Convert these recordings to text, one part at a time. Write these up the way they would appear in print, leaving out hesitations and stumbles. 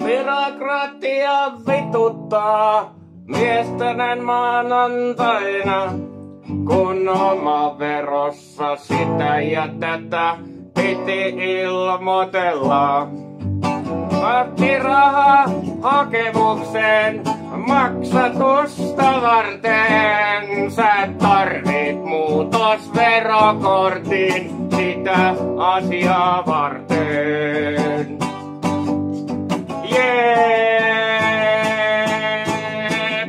Byrokratia vituttaa miestä näin maanantaina, kun oma verossa sitä ja tätä piti ilmoitella. Raha hakemukseen maksatusta varten. Sä tarvit muutosverokortin sitä asiaa varten.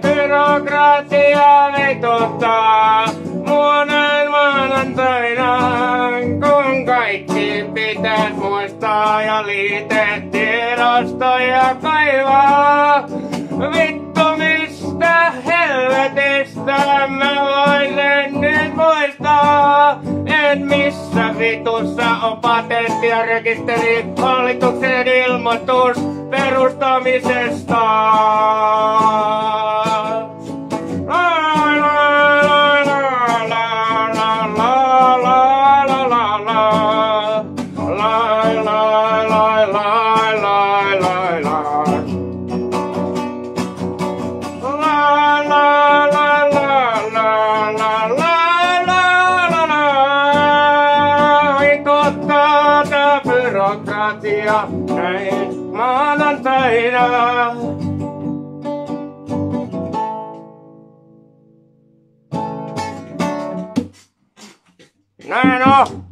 Byrokratia vituttaa monen maanantaina, kun kaikki pitäis muistaa ja liitet tiedostoja kaivaa. Vittu mistä helvetistä mä voisin nyt muistaa, en missä vitussa on patentti ja rekisteri, hallituksen ilmoitus perustamisesta. Byrokratia näin maanantaina. Näin on.